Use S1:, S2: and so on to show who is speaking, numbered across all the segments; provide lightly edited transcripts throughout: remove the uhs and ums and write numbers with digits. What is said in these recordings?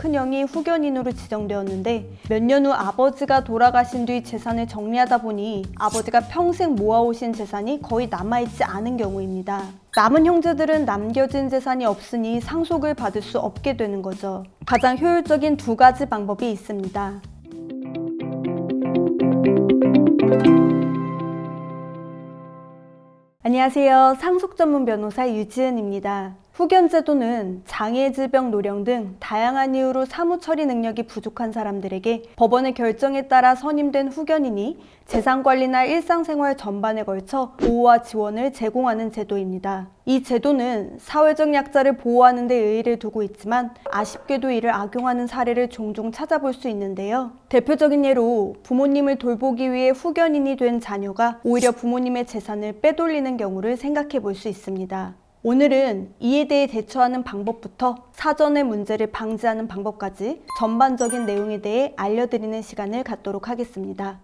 S1: 큰형이 후견인으로 지정되었는데 몇 년 후 아버지가 돌아가신 뒤 재산을 정리하다 보니 아버지가 평생 모아오신 재산이 거의 남아있지 않은 경우입니다. 남은 형제들은 남겨진 재산이 없으니 상속을 받을 수 없게 되는 거죠. 가장 효율적인 두 가지 방법이 있습니다. 안녕하세요. 상속 전문 변호사 유지은입니다. 후견제도는 장애, 질병, 노령 등 다양한 이유로 사무 처리 능력이 부족한 사람들에게 법원의 결정에 따라 선임된 후견인이 재산관리나 일상생활 전반에 걸쳐 보호와 지원을 제공하는 제도입니다. 이 제도는 사회적 약자를 보호하는 데 의의를 두고 있지만 아쉽게도 이를 악용하는 사례를 종종 찾아볼 수 있는데요. 대표적인 예로 부모님을 돌보기 위해 후견인이 된 자녀가 오히려 부모님의 재산을 빼돌리는 경우를 생각해 볼 수 있습니다. 오늘은 이에 대해 대처하는 방법부터 사전의 문제를 방지하는 방법까지 전반적인 내용에 대해 알려드리는 시간을 갖도록 하겠습니다.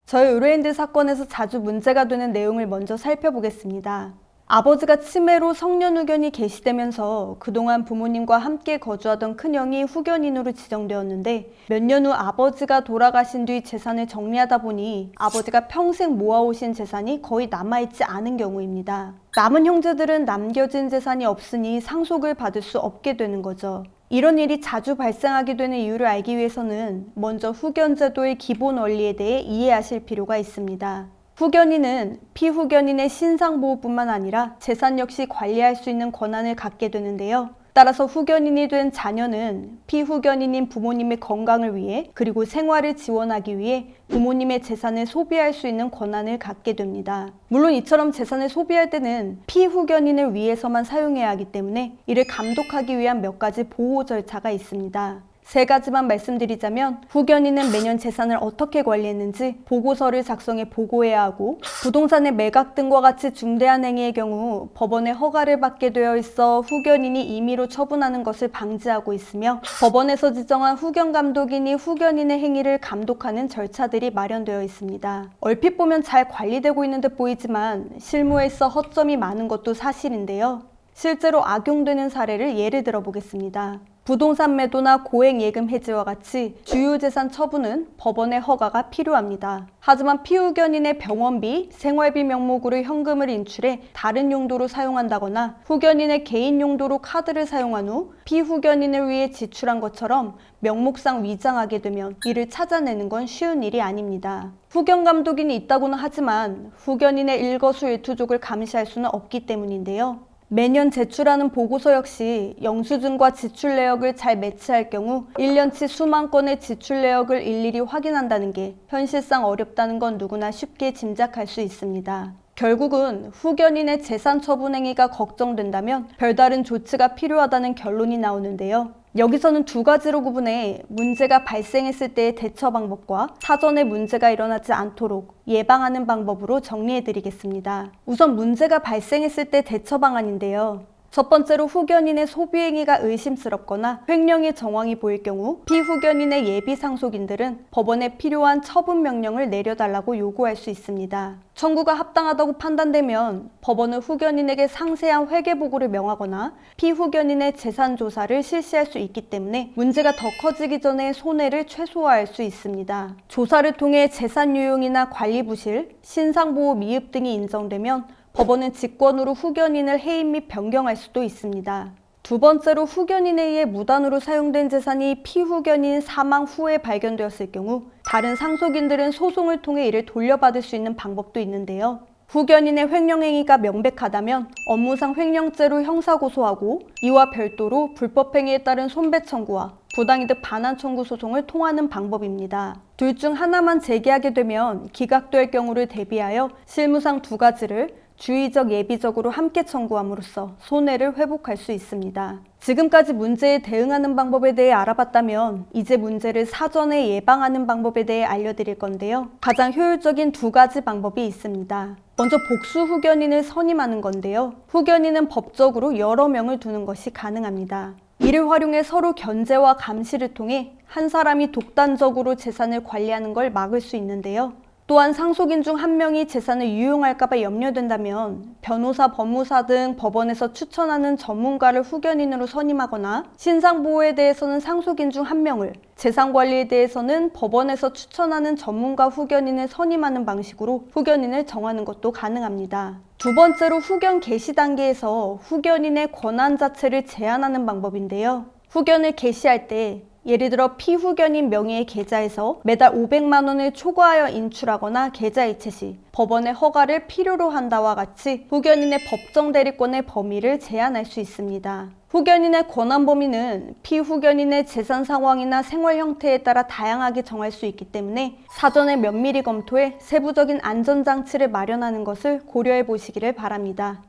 S1: 저희 의뢰인들 사건에서 자주 문제가 되는 내용을 먼저 살펴보겠습니다. 아버지가 치매로 성년 후견이 개시되면서 그동안 부모님과 함께 거주하던 큰형이 후견인으로 지정되었는데 몇 년 후 아버지가 돌아가신 뒤 재산을 정리하다 보니 아버지가 평생 모아오신 재산이 거의 남아있지 않은 경우입니다. 남은 형제들은 남겨진 재산이 없으니 상속을 받을 수 없게 되는 거죠. 이런 일이 자주 발생하게 되는 이유를 알기 위해서는 먼저 후견제도의 기본 원리에 대해 이해하실 필요가 있습니다. 후견인은 피후견인의 신상보호뿐만 아니라 재산 역시 관리할 수 있는 권한을 갖게 되는데요. 따라서 후견인이 된 자녀는 피후견인인 부모님의 건강을 위해 그리고 생활을 지원하기 위해 부모님의 재산을 소비할 수 있는 권한을 갖게 됩니다. 물론 이처럼 재산을 소비할 때는 피후견인을 위해서만 사용해야 하기 때문에 이를 감독하기 위한 몇 가지 보호 절차가 있습니다. 세 가지만 말씀드리자면 후견인은 매년 재산을 어떻게 관리했는지 보고서를 작성해 보고해야 하고 부동산의 매각 등과 같이 중대한 행위의 경우 법원의 허가를 받게 되어 있어 후견인이 임의로 처분하는 것을 방지하고 있으며 법원에서 지정한 후견감독인이 후견인의 행위를 감독하는 절차들이 마련되어 있습니다. 얼핏 보면 잘 관리되고 있는 듯 보이지만 실무에 있어 허점이 많은 것도 사실인데요. 실제로 악용되는 사례를 예를 들어 보겠습니다. 부동산 매도나 고액 예금 해지와 같이 주유재산 처분은 법원의 허가가 필요합니다. 하지만 피후견인의 병원비, 생활비 명목으로 현금을 인출해 다른 용도로 사용한다거나 후견인의 개인 용도로 카드를 사용한 후 피후견인을 위해 지출한 것처럼 명목상 위장하게 되면 이를 찾아내는 건 쉬운 일이 아닙니다. 후견감독인이 있다고는 하지만 후견인의 일거수일투족을 감시할 수는 없기 때문인데요. 매년 제출하는 보고서 역시 영수증과 지출 내역을 잘 매치할 경우 1년치 수만 건의 지출 내역을 일일이 확인한다는 게 현실상 어렵다는 건 누구나 쉽게 짐작할 수 있습니다. 결국은 후견인의 재산 처분 행위가 걱정된다면 별다른 조치가 필요하다는 결론이 나오는데요. 여기서는 두 가지로 구분해 문제가 발생했을 때의 대처 방법과 사전에 문제가 일어나지 않도록 예방하는 방법으로 정리해 드리겠습니다. 우선 문제가 발생했을 때 대처 방안인데요. 첫 번째로 후견인의 소비 행위가 의심스럽거나 횡령의 정황이 보일 경우 피후견인의 예비 상속인들은 법원에 필요한 처분 명령을 내려달라고 요구할 수 있습니다. 청구가 합당하다고 판단되면 법원은 후견인에게 상세한 회계보고를 명하거나 피후견인의 재산 조사를 실시할 수 있기 때문에 문제가 더 커지기 전에 손해를 최소화할 수 있습니다. 조사를 통해 재산 유용이나 관리 부실, 신상보호 미흡 등이 인정되면 법원은 직권으로 후견인을 해임 및 변경할 수도 있습니다. 두 번째로 후견인에 의해 무단으로 사용된 재산이 피후견인 사망 후에 발견되었을 경우 다른 상속인들은 소송을 통해 이를 돌려받을 수 있는 방법도 있는데요. 후견인의 횡령행위가 명백하다면 업무상 횡령죄로 형사고소하고 이와 별도로 불법행위에 따른 손배청구와 부당이득 반환 청구 소송을 통하는 방법입니다. 둘 중 하나만 제기하게 되면 기각될 경우를 대비하여 실무상 두 가지를 주의적 예비적으로 함께 청구함으로써 손해를 회복할 수 있습니다. 지금까지 문제에 대응하는 방법에 대해 알아봤다면 이제 문제를 사전에 예방하는 방법에 대해 알려드릴 건데요. 가장 효율적인 두 가지 방법이 있습니다. 먼저 복수 후견인을 선임하는 건데요. 후견인은 법적으로 여러 명을 두는 것이 가능합니다. 이를 활용해 서로 견제와 감시를 통해 한 사람이 독단적으로 재산을 관리하는 걸 막을 수 있는데요. 또한 상속인 중 한 명이 재산을 유용할까봐 염려된다면 변호사, 법무사 등 법원에서 추천하는 전문가를 후견인으로 선임하거나 신상보호에 대해서는 상속인 중 한 명을, 재산관리에 대해서는 법원에서 추천하는 전문가 후견인을 선임하는 방식으로 후견인을 정하는 것도 가능합니다. 두 번째로 후견 개시 단계에서 후견인의 권한 자체를 제한하는 방법인데요. 후견을 개시할 때 예를 들어 피후견인 명의의 계좌에서 매달 500만 원을 초과하여 인출하거나 계좌이체 시 법원의 허가를 필요로 한다와 같이 후견인의 법정 대리권의 범위를 제한할 수 있습니다. 후견인의 권한 범위는 피후견인의 재산 상황이나 생활 형태에 따라 다양하게 정할 수 있기 때문에 사전에 면밀히 검토해 세부적인 안전장치를 마련하는 것을 고려해 보시기를 바랍니다.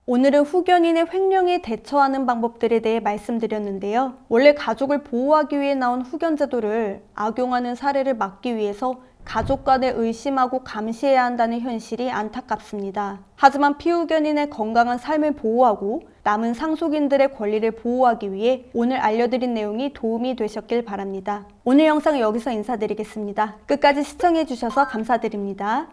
S1: 오늘은 후견인의 횡령에 대처하는 방법들에 대해 말씀드렸는데요. 원래 가족을 보호하기 위해 나온 후견 제도를 악용하는 사례를 막기 위해서 가족 간에 의심하고 감시해야 한다는 현실이 안타깝습니다. 하지만 피후견인의 건강한 삶을 보호하고 남은 상속인들의 권리를 보호하기 위해 오늘 알려드린 내용이 도움이 되셨길 바랍니다. 오늘 영상은 여기서 인사드리겠습니다. 끝까지 시청해주셔서 감사드립니다.